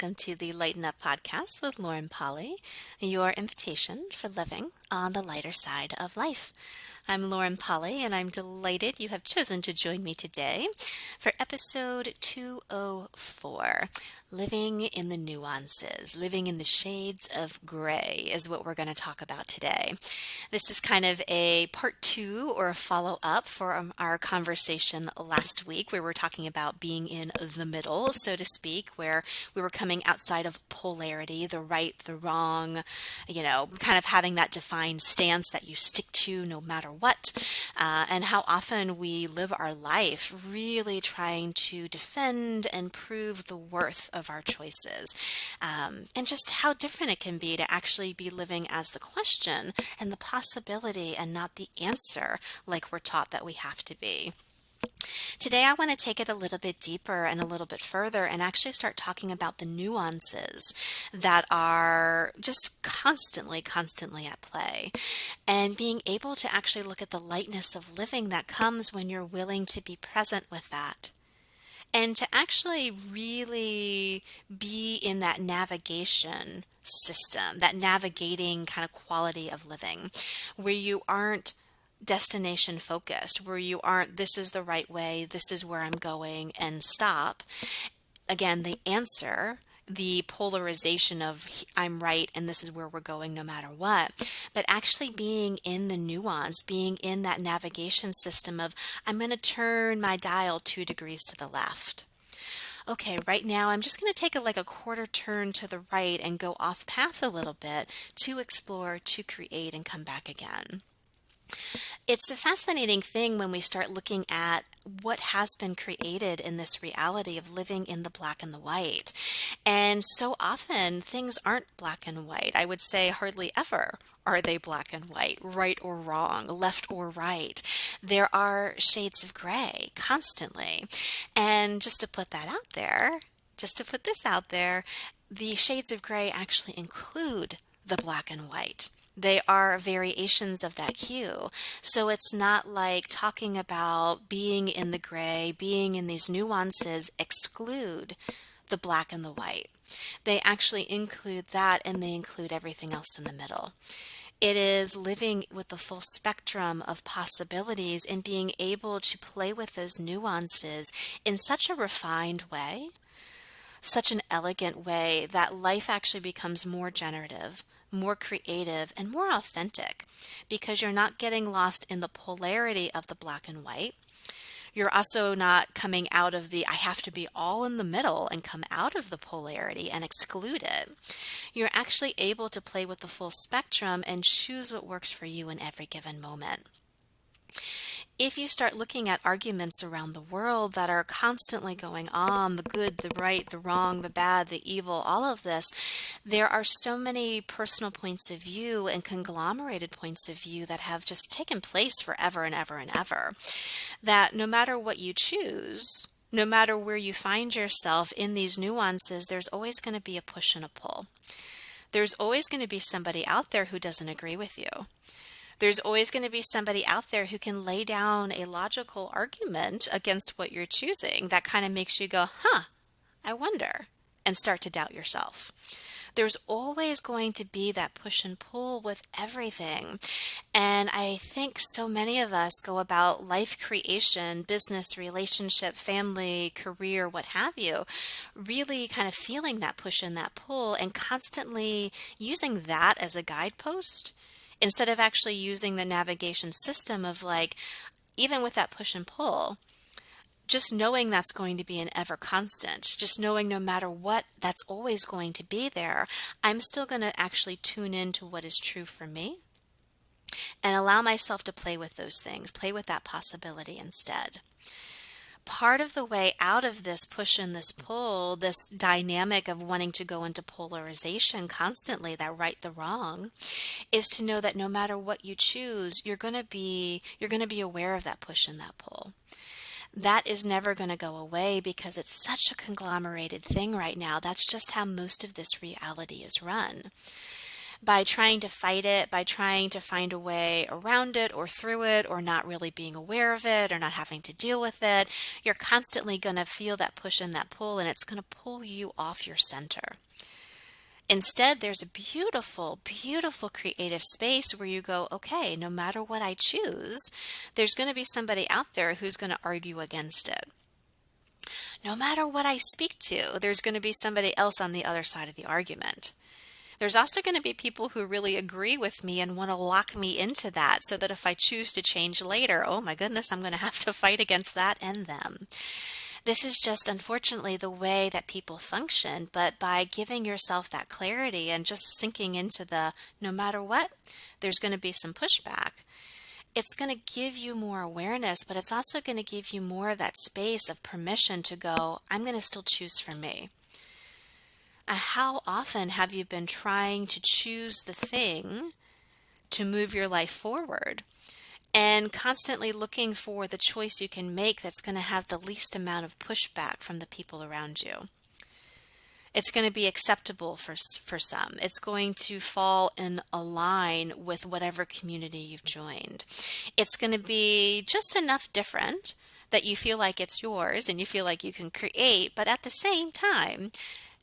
welcome to the Lighten Up podcast with Lauren Polly, your invitation for living on the lighter side of life. I'm Lauren Polly, and I'm delighted you have chosen to join me today for episode 204, Living in the Nuances, Living in the Shades of Gray is what we're going to talk about today. This is kind of a part two or a follow-up for our conversation last week where we were talking about being in the middle, so to speak, where we were coming outside of polarity, the right, the wrong, kind of having that defined stance that you stick to no matter what, and how often we live our life really trying to defend and prove the worth of our choices, and just how different it can be to actually be living as the question and the possibility and not the answer like we're taught that we have to be. Today, I want to take it a little bit deeper and a little bit further and actually start talking about the nuances that are just constantly at play, and being able to actually look at the lightness of living that comes when you're willing to be present with that. And to actually really be in that navigation system, that navigating kind of quality of living, where you aren't destination focused, where you aren't, this is the right way, this is where I'm going, and stop. Again, the answer, the polarization of I'm right and this is where we're going no matter what, but actually being in the nuance, being in that navigation system of I'm going to turn my dial 2 degrees to the left. Okay, right now I'm just going to take a quarter turn to the right and go off path a little bit to explore, to create, and come back again. It's a fascinating thing when we start looking at what has been created in this reality of living in the black and the white. And so often things aren't black and white. I would say hardly ever are they black and white, right or wrong, left or right. There are shades of gray constantly. And just to put that out there, just to put this out there, the shades of gray actually include the black and white. They are variations of that hue. So it's not like talking about being in the gray, being in these nuances exclude the black and the white. They actually include that, and they include everything else in the middle. It is living with the full spectrum of possibilities and being able to play with those nuances in such a refined way, such an elegant way that life actually becomes more generative, more creative, and more authentic, because you're not getting lost in the polarity of the black and white. You're also not coming out of the I have to be all in the middle and come out of the polarity and exclude it. You're actually able to play with the full spectrum and choose what works for you in every given moment. If you start looking at arguments around the world that are constantly going on, the good, the right, the wrong, the bad, the evil, all of this, there are so many personal points of view and conglomerated points of view that have just taken place forever and ever and ever, that no matter what you choose, no matter where you find yourself in these nuances, there's always going to be a push and a pull. There's always going to be somebody out there who doesn't agree with you. There's always going to be somebody out there who can lay down a logical argument against what you're choosing that kind of makes you go, I wonder, and start to doubt yourself. There's always going to be that push and pull with everything. And I think so many of us go about life creation, business, relationship, family, career, what have you, really kind of feeling that push and that pull and constantly using that as a guidepost, instead of actually using the navigation system of even with that push and pull, just knowing that's going to be an ever constant, just knowing no matter what, that's always going to be there. I'm still going to actually tune into what is true for me and allow myself to play with those things, play with that possibility instead. Part of the way out of this push and this pull, this dynamic of wanting to go into polarization constantly, that right, the wrong, is to know that no matter what you choose, you're going to be aware of that push and that pull. That is never going to go away because it's such a conglomerated thing right now. That's just how most of this reality is run. by trying to fight it, by trying to find a way around it or through it, or not really being aware of it or not having to deal with it, you're constantly going to feel that push and that pull, and it's going to pull you off your center. Instead, there's a beautiful, beautiful creative space where you go, okay, no matter what I choose, there's going to be somebody out there who's going to argue against it. No matter what I speak to, there's going to be somebody else on the other side of the argument. There's also going to be people who really agree with me and want to lock me into that so that if I choose to change later, oh my goodness, I'm going to have to fight against that and them. This is just unfortunately the way that people function, but by giving yourself that clarity and just sinking into the no matter what, there's going to be some pushback. It's going to give you more awareness, but it's also going to give you more of that space of permission to go, I'm going to still choose for me. How often have you been trying to choose the thing to move your life forward and constantly looking for the choice you can make that's going to have the least amount of pushback from the people around you? It's going to be acceptable for some. It's going to fall in a line with whatever community you've joined. It's going to be just enough different that you feel like it's yours and you feel like you can create, but at the same time,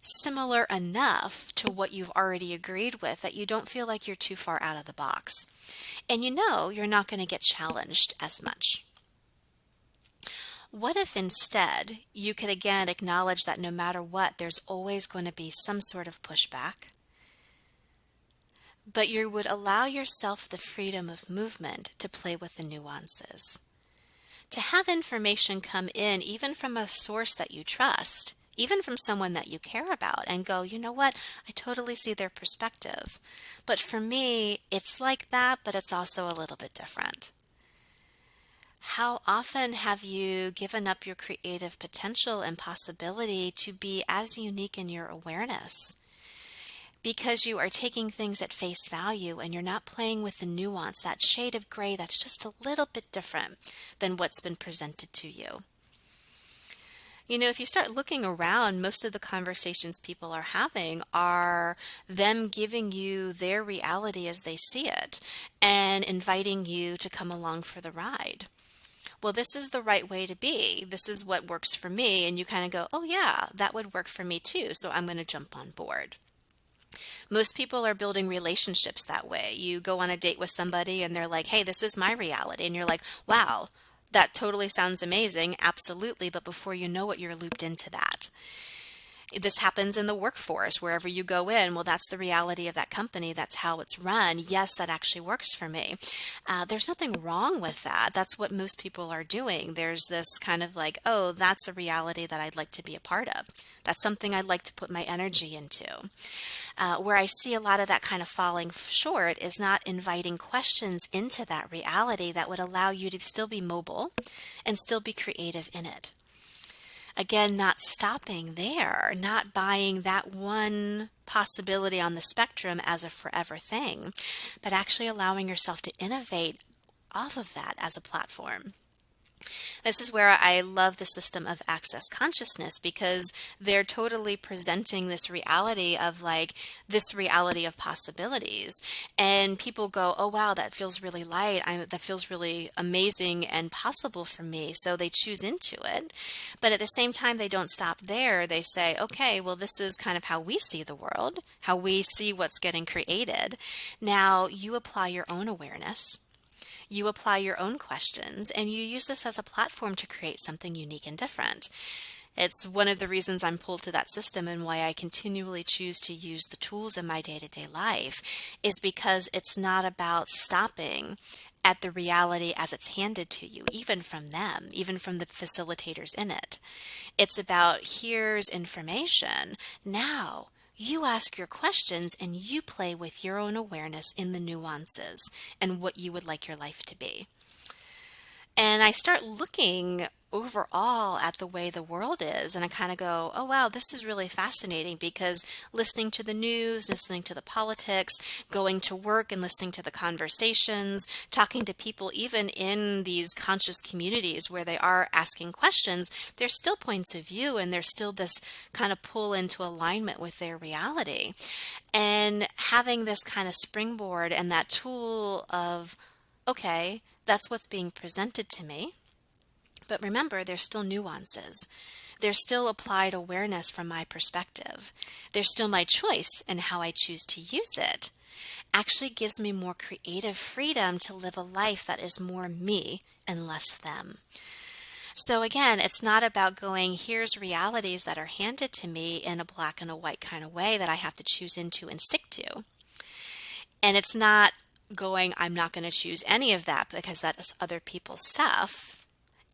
similar enough to what you've already agreed with that you don't feel like you're too far out of the box. And you know you're not going to get challenged as much. What if instead you could again acknowledge that no matter what, there's always going to be some sort of pushback, but you would allow yourself the freedom of movement to play with the nuances, to have information come in even from a source that you trust, even from someone that you care about, and go, you know what, I totally see their perspective. But for me, it's like that, but it's also a little bit different. How often have you given up your creative potential and possibility to be as unique in your awareness? Because you are taking things at face value and you're not playing with the nuance, that shade of gray that's just a little bit different than what's been presented to you. You know, if you start looking around, most of the conversations people are having are them giving you their reality as they see it and inviting you to come along for the ride. Well, this is the right way to be. This is what works for me. And you kind of go, oh yeah, that would work for me too. So I'm going to jump on board. Most people are building relationships that way. You go on a date with somebody and they're like, hey, this is my reality. And you're like, wow, that totally sounds amazing. Absolutely. But before you know it, you're looped into that. This happens in the workforce, wherever you go in. Well, that's the reality of that company. That's how it's run. Yes, that actually works for me. There's nothing wrong with that. That's what most people are doing. There's this kind of like, oh, that's a reality that I'd like to be a part of. That's something I'd like to put my energy into. Where I see a lot of that kind of falling short is not inviting questions into that reality that would allow you to still be mobile and still be creative in it. Again, not stopping there, not buying that one possibility on the spectrum as a forever thing, but actually allowing yourself to innovate off of that as a platform. This is where I love the system of access consciousness, because they're totally presenting this reality of like this reality of possibilities. And people go, oh, wow, that feels really light. That feels really amazing and possible for me. So they choose into it. But at the same time, they don't stop there. They say, okay, well, this is kind of how we see the world, how we see what's getting created. Now you apply your own awareness. You apply your own questions, and you use this as a platform to create something unique and different. It's one of the reasons I'm pulled to that system and why I continually choose to use the tools in my day-to-day life, is because it's not about stopping at the reality as it's handed to you, even from them, even from the facilitators in it. It's about, here's information. Now, you ask your questions and you play with your own awareness in the nuances and what you would like your life to be. And I start looking overall at the way the world is, and I kind of go, oh wow, this is really fascinating, because listening to the news, listening to the politics, going to work and listening to the conversations, talking to people even in these conscious communities where they are asking questions, there's still points of view, and there's still this kind of pull into alignment with their reality. And having this kind of springboard and that tool of, okay, that's what's being presented to me. But remember, there's still nuances. There's still applied awareness from my perspective. There's still my choice in how I choose to use it. Actually gives me more creative freedom to live a life that is more me and less them. So again, it's not about going, here's realities that are handed to me in a black and a white kind of way that I have to choose into and stick to. And it's not going, I'm not going to choose any of that because that is other people's stuff.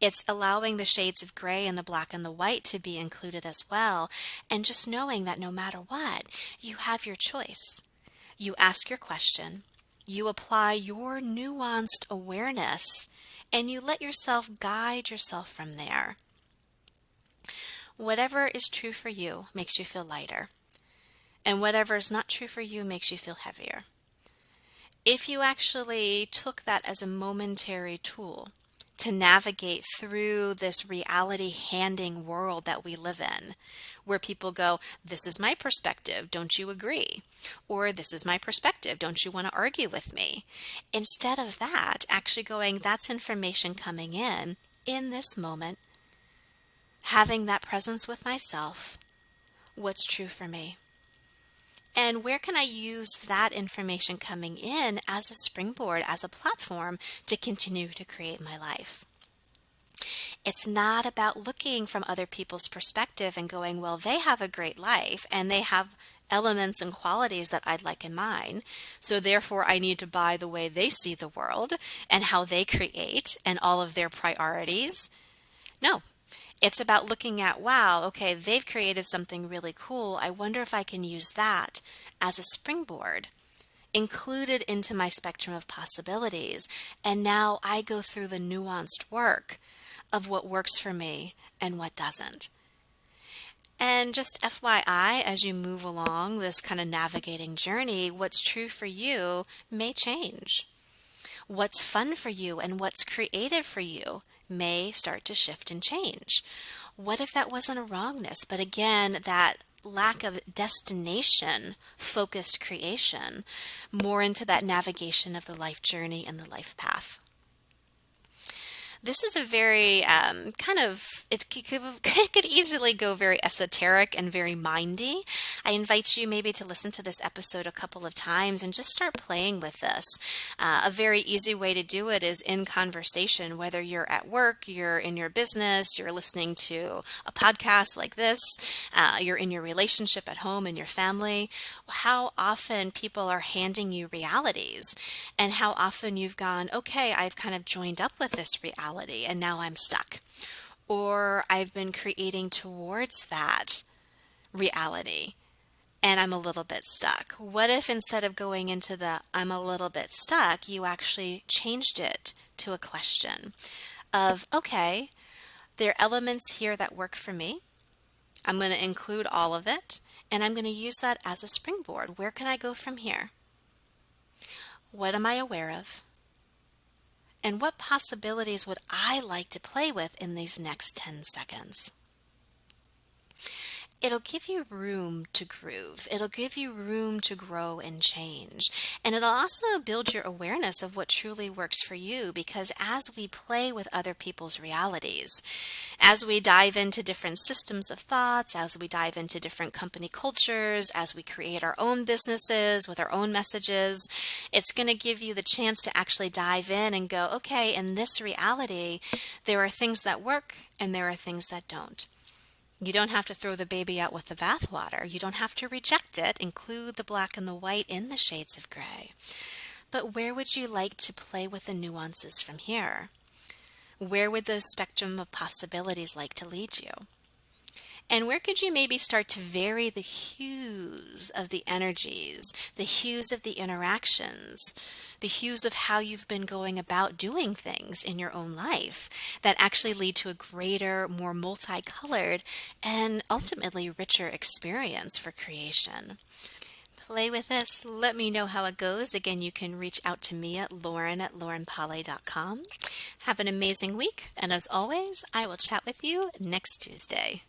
It's allowing the shades of gray and the black and the white to be included as well. And just knowing that no matter what, you have your choice. You ask your question, you apply your nuanced awareness, and you let yourself guide yourself from there. Whatever is true for you makes you feel lighter, and whatever is not true for you makes you feel heavier. If you actually took that as a momentary tool to navigate through this reality handing world that we live in, where people go, this is my perspective, don't you agree? Or this is my perspective, don't you want to argue with me? Instead of that, actually going, that's information coming in this moment, having that presence with myself, what's true for me? And where can I use that information coming in as a springboard, as a platform to continue to create my life? It's not about looking from other people's perspective and going, well, they have a great life and they have elements and qualities that I'd like in mine. So therefore, I need to buy the way they see the world and how they create and all of their priorities. No. It's about looking at, wow, okay, they've created something really cool. I wonder if I can use that as a springboard, included into my spectrum of possibilities. And now I go through the nuanced work of what works for me and what doesn't. And just FYI, as you move along this kind of navigating journey, what's true for you may change. What's fun for you and what's creative for you may start to shift and change. What if that wasn't a wrongness, but again, that lack of destination focused creation, more into that navigation of the life journey and the life path? This is a very it could easily go very esoteric and very mindy. I invite you maybe to listen to this episode a couple of times and just start playing with this. A very easy way to do it is in conversation, whether you're at work, you're in your business, you're listening to a podcast like this, you're in your relationship at home and your family. How often people are handing you realities, and how often you've gone, okay, I've kind of joined up with this reality and now I'm stuck. Or I've been creating towards that reality and I'm a little bit stuck. What if instead of going into the I'm a little bit stuck, you actually changed it to a question of, okay, there are elements here that work for me. I'm going to include all of it and I'm going to use that as a springboard. Where can I go from here? What am I aware of? And what possibilities would I like to play with in these next 10 seconds? It'll give you room to groove. It'll give you room to grow and change. And it'll also build your awareness of what truly works for you, because as we play with other people's realities, as we dive into different systems of thoughts, as we dive into different company cultures, as we create our own businesses with our own messages, it's going to give you the chance to actually dive in and go, okay, in this reality, there are things that work and there are things that don't. You don't have to throw the baby out with the bathwater. You don't have to reject it. Include the black and the white in the shades of gray. But where would you like to play with the nuances from here? Where would those spectrum of possibilities like to lead you? And where could you maybe start to vary the hues of the energies, the hues of the interactions, the hues of how you've been going about doing things in your own life that actually lead to a greater, more multicolored, and ultimately richer experience for creation? Play with this. Let me know how it goes. Again, you can reach out to me at lauren@laurenpoly.com. Have an amazing week. And as always, I will chat with you next Tuesday.